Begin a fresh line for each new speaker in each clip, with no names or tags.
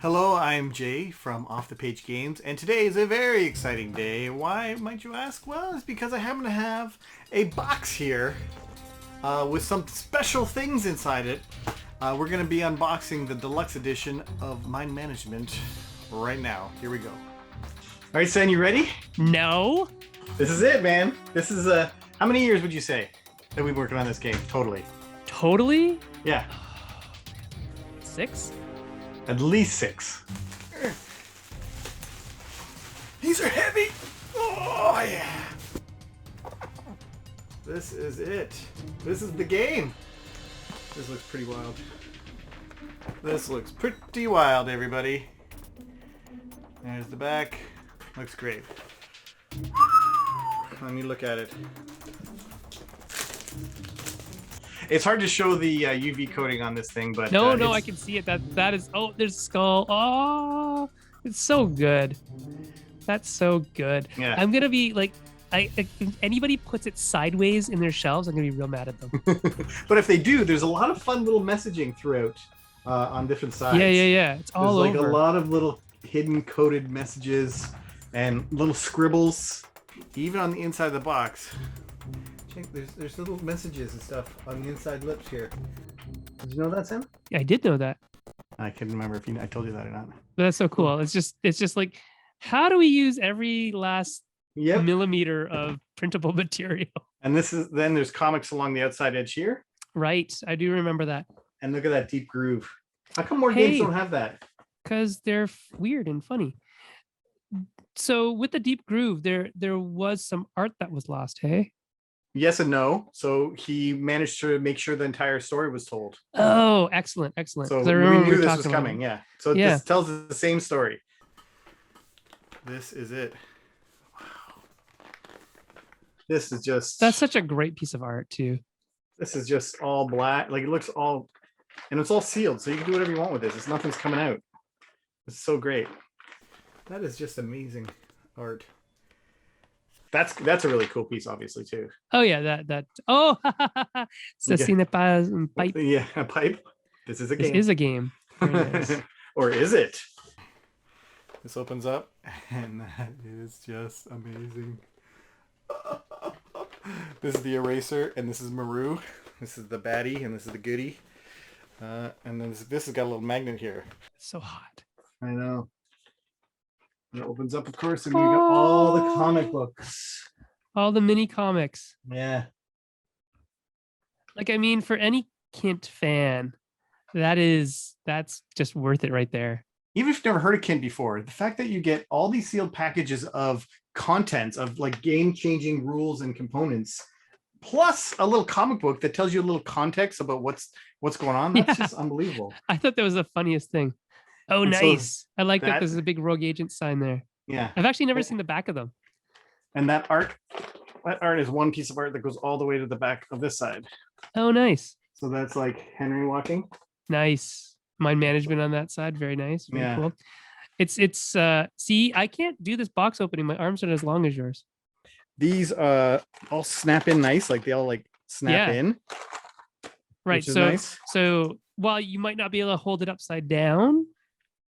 Hello, I'm Jay from Off the Page Games, and today is a very exciting day. Why, might you ask? Well, it's because I happen to have a box here with some special things inside it. We're going to be unboxing the Deluxe edition of Mind Management right now. Here we go. All right, Sen, you ready?
No.
This is it, man. This is how many years would you say that we've been working on this game? Totally.
Totally?
Yeah.
6?
At least 6. These are heavy. Oh, yeah. This is it. This is the game. This looks pretty wild. This looks pretty wild, everybody. There's the back. Looks great. Let me look at it. It's hard to show the UV coating on this thing, but
No, I can see it. That is. Oh, there's a skull. Oh, it's so good. That's so good.
Yeah.
I'm gonna be like, if anybody puts it sideways in their shelves, I'm gonna be real mad at them.
But if they do, there's a lot of fun little messaging throughout on different sides.
Yeah. It's all
there's
over.
Like a lot of little hidden coded messages and little scribbles, even on the inside of the box. Check, there's little messages and stuff on the inside lips here. Did you know that, Sam?
Yeah, I did know that.
I couldn't remember if I told you that or not.
But that's so cool. It's just like, how do we use every last millimeter of printable material?
And then there's comics along the outside edge here.
Right, I do remember that.
And look at that deep groove. How come more games don't have that?
Because they're weird and funny. So with the deep groove, there was some art that was lost. Hey.
Yes and no. So he managed to make sure the entire story was told.
Oh, excellent.
So
I
we
remember
knew this was coming. Yeah. So
yeah.
This tells us the same story. This is it. Wow. This is just.
That's such a great piece of art too.
This is just all black. Like it looks all, and it's all sealed, so you can do whatever you want with this. Nothing's coming out. It's so great. That is just amazing art. That's a really cool piece, obviously, too.
Oh yeah, that. Oh, ceci n'est pas un pipe.
Yeah, a pipe. This is a game.
This is a game. Very nice.
Or is it? This opens up, and that is just amazing. This is the eraser, and this is Maru. This is the baddie, and this is the goodie. And then this has got a little magnet here.
It's so hot.
I know. It opens up, of course, and we got all the comic books.
All the mini comics.
Yeah.
Like, I mean, for any Kint fan, that's just worth it right there.
Even if you've never heard of Kint before, the fact that you get all these sealed packages of contents, of like game-changing rules and components, plus a little comic book that tells you a little context about what's going on, that's just unbelievable.
I thought that was the funniest thing. Oh, and nice. So I like that there's a big Rogue Agent sign there.
Yeah.
I've actually never seen the back of them.
And that art is one piece of art that goes all the way to the back of this side.
Oh, nice.
So that's like Henry walking.
Nice. Mind management on that side. Very nice. Very cool. It's see, I can't do this box opening. My arms aren't as long as yours.
These all snap in nice, like they all like snap in.
Right. So while you might not be able to hold it upside down.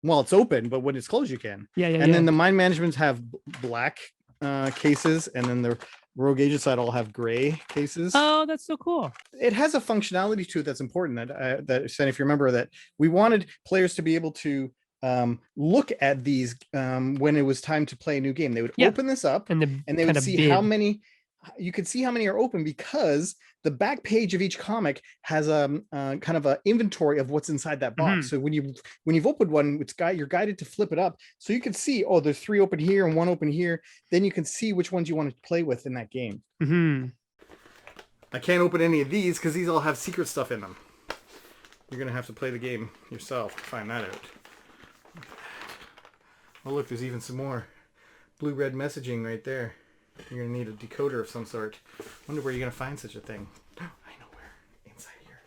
Well, it's open, but when it's closed, you can.
Yeah.
And then the Mind Managements have black cases, and then the Rogue Agent side all have gray cases.
Oh, that's so cool.
It has a functionality to it that's important. That if you remember, that we wanted players to be able to look at these when it was time to play a new game. They would open this up, and they would see how many. You could see how many are open because the back page of each comic has a kind of an inventory of what's inside that box. So when you've opened one, you're guided to flip it up, so you can see, oh, there's 3 open here and 1 open here. Then you can see which ones you want to play with in that game. I can't open any of these because these all have secret stuff in them. You're gonna have to play the game yourself to find that out. Oh, look, there's even some more blue-red messaging right there. You're going to need a decoder of some sort. Wonder where you're going to find such a thing. I know where. Inside here.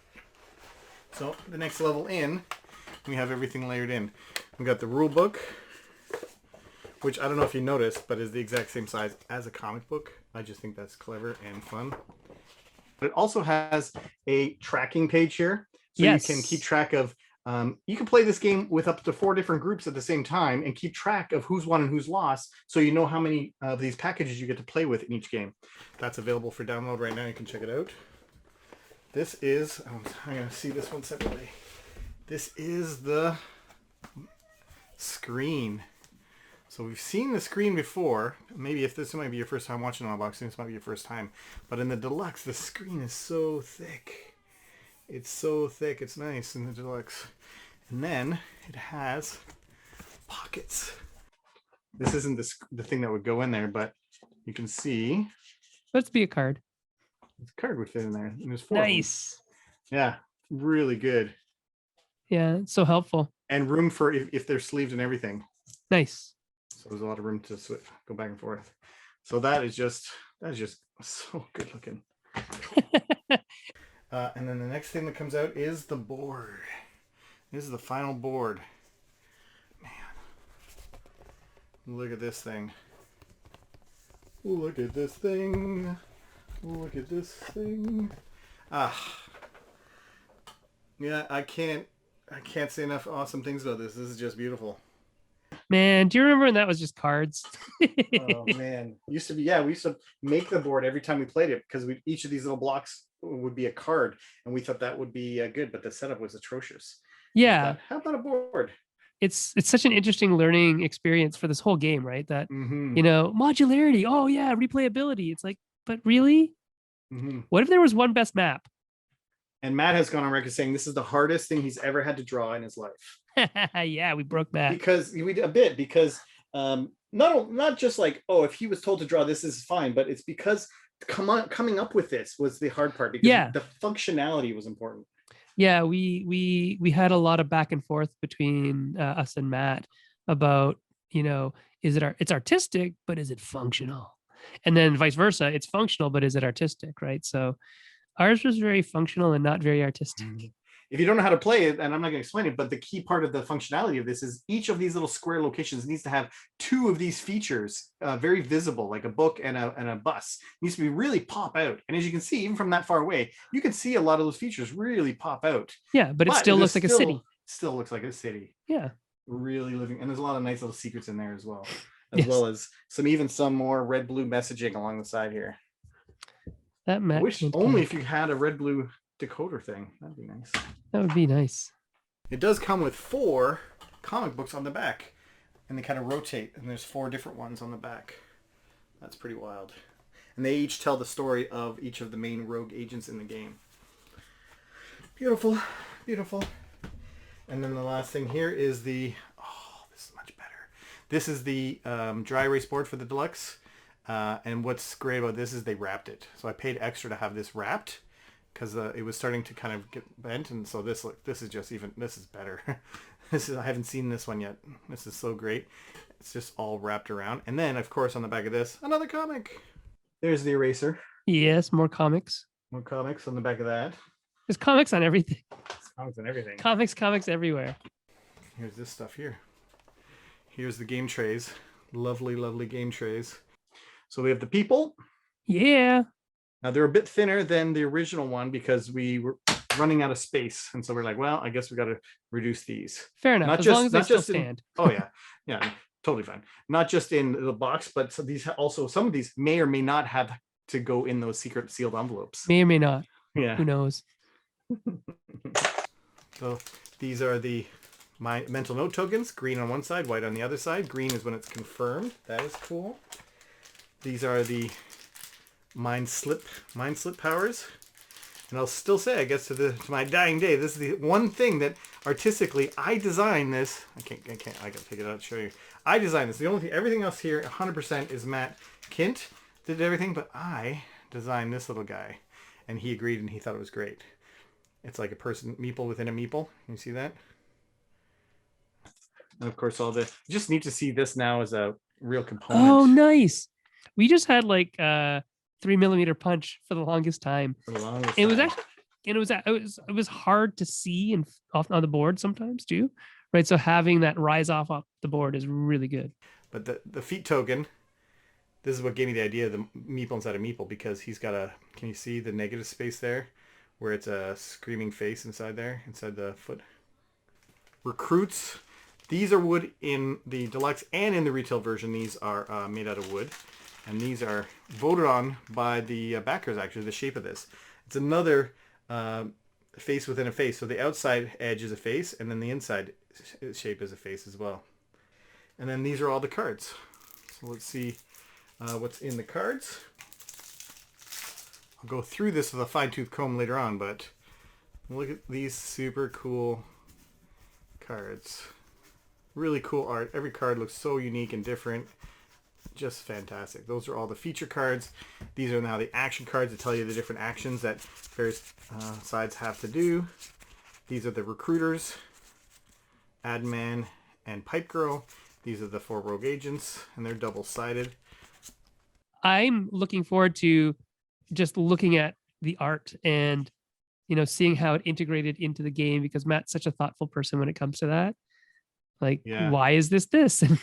So the next level in, we have everything layered in. We got the rule book, which I don't know if you noticed, but is the exact same size as a comic book. I just think that's clever and fun. But it also has a tracking page here. So you can keep track of You can play this game with up to 4 different groups at the same time and keep track of who's won and who's lost, so you know how many of these packages you get to play with in each game. That's available for download right now. You can check it out. This is, I'm going to see this one separately. This is the screen. So we've seen the screen before. Maybe if this might be your first time watching unboxing, this might be your first time. But in the Deluxe, the screen is so thick. It's so thick. It's nice in the Deluxe. And then it has pockets. This isn't the thing that would go in there, but you can see.
Let's be a card.
The card would fit in there. And there's 4.
Nice.
Yeah, really good.
Yeah, it's so helpful.
And room for if they're sleeved and everything.
Nice.
So there's a lot of room to go back and forth. So that is just so good looking. And then the next thing that comes out is the board. This is the final board. Man, look at this thing. Look at this thing. Look at this thing. Yeah, I can't say enough awesome things about this. This is just beautiful.
Man, do you remember when that was just cards?
Oh man, used to be. Yeah, we used to make the board every time we played it because each of these little blocks would be a card, and we thought that would be good, but the setup was atrocious.
Yeah.
How about a board?
It's such an interesting learning experience for this whole game, right? That modularity. Oh yeah, replayability. It's like, but really, what if there was one best map?
And Matt has gone on record saying this is the hardest thing he's ever had to draw in his life.
Yeah, we broke that
because not just like, oh, if he was told to draw this is fine, but it's because coming up with this was the hard part, because the functionality was important.
Yeah, we had a lot of back and forth between us and Matt about, it's artistic, but is it functional? And then vice versa, it's functional, but is it artistic, right? So ours was very functional and not very artistic.
If you don't know how to play it, and I'm not going to explain it, but the key part of the functionality of this is each of these little square locations needs to have 2 of these features very visible, like a book and a bus. It needs to be really pop out. And as you can see, even from that far away, you can see a lot of those features really pop out.
Yeah, but it still looks like a city.
Still looks like a city.
Yeah.
Really living. And there's a lot of nice little secrets in there as well. Well as some more red-blue messaging along the side here.
That
I wish only if you had a red-blue decoder thing. That'd be nice.
That would be nice.
It does come with 4 comic books on the back, and they kind of rotate, and there's 4 different ones on the back. That's pretty wild. And they each tell the story of each of the main rogue agents in the game. Beautiful, beautiful. And then the last thing here is this is much better. This is the dry erase board for the Deluxe. And what's great about this is they wrapped it. So I paid extra to have this wrapped because it was starting to kind of get bent. And so this is better. I haven't seen this one yet. This is so great. It's just all wrapped around. And then, of course, on the back of this, another comic. There's the eraser.
Yes, more comics.
More comics on the back of that.
There's comics on everything.
Comics on everything.
Comics everywhere.
Here's this stuff here. Here's the game trays. Lovely, lovely game trays. So we have the people.
Yeah.
Now they're a bit thinner than the original one because we were running out of space, and so we're like, well, I guess we got to reduce these.
Fair enough. As long as they still stand.
Oh yeah, totally fine. Not just in the box, but some of these may or may not have to go in those secret sealed envelopes.
May or may not.
Yeah.
Who knows?
So these are my mental note tokens. Green on one side, white on the other side. Green is when it's confirmed. That is cool. These are the mind slip powers. And I'll still say, I guess to my dying day, this is the one thing that artistically I designed this. I gotta take it out to show you. I designed this. The only thing, everything else here, 100% is Matt Kint did everything, but I designed this little guy, and he agreed, and he thought it was great. It's like a meeple within a meeple. You see that? And of course, you just need to see this now as a real component.
Oh, nice. We just had like 3mm punch for the longest time. It was hard to see and off on the board sometimes too, right? So having that rise off the board is really good.
But the feet token, this is what gave me the idea of the meeple inside a meeple, because he's got can you see the negative space there where it's a screaming face inside the foot? recruits. These are wood in the deluxe and in the retail version. These are made out of wood. And these are voted on by the backers, actually, the shape of this. It's another face within a face. So the outside edge is a face, and then the inside shape is a face as well. And then these are all the cards. So let's see what's in the cards. I'll go through this with a fine-tooth comb later on, but look at these super cool cards. Really cool art. Every card looks so unique and different. Just fantastic. Those are all the feature cards. These are now the action cards that tell you the different actions that various sides have to do. These are the recruiters, Adman and Pipe Girl. These are the 4 rogue agents, and they're double-sided.
I'm looking forward to just looking at the art and, you know, seeing how it integrated into the game, because Matt's such a thoughtful person when it comes to that. Like, why is this? And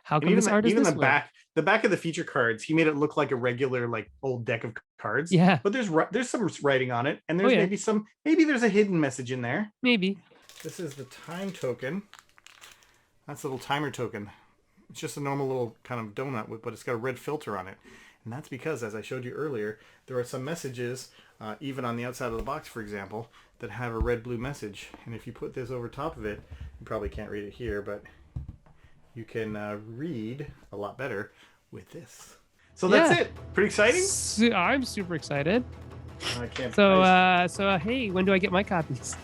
how come this art is this way?
The back of the feature cards, he made it look like a regular, like, old deck of cards.
Yeah.
But there's some writing on it, and there's maybe there's a hidden message in there.
Maybe.
This is the time token. That's a little timer token. It's just a normal little kind of donut, but it's got a red filter on it. And that's because, as I showed you earlier, there are some messages, even on the outside of the box, for example, that have a red-blue message. And if you put this over top of it, you probably can't read it here, but you can read a lot better with this. So that's it. Pretty exciting?
I'm super excited.
I can't.
So hey, when do I get my copies?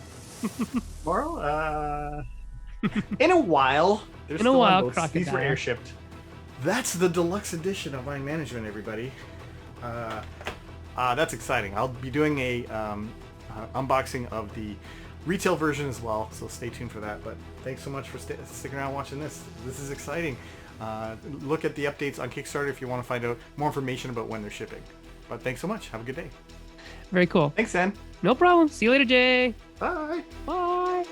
Tomorrow? In a while.
In a while, Crocodile.
These were airshipped. That's the deluxe edition of Mind Management, everybody. That's exciting. I'll be doing a unboxing of the retail version as well, so stay tuned for that. But thanks so much for sticking around watching this. This is exciting. Look at the updates on Kickstarter if you want to find out more information about when they're shipping. But thanks so much. Have a good day.
Very cool.
Thanks, Sen.
No problem. See you later, Jay.
Bye.
Bye.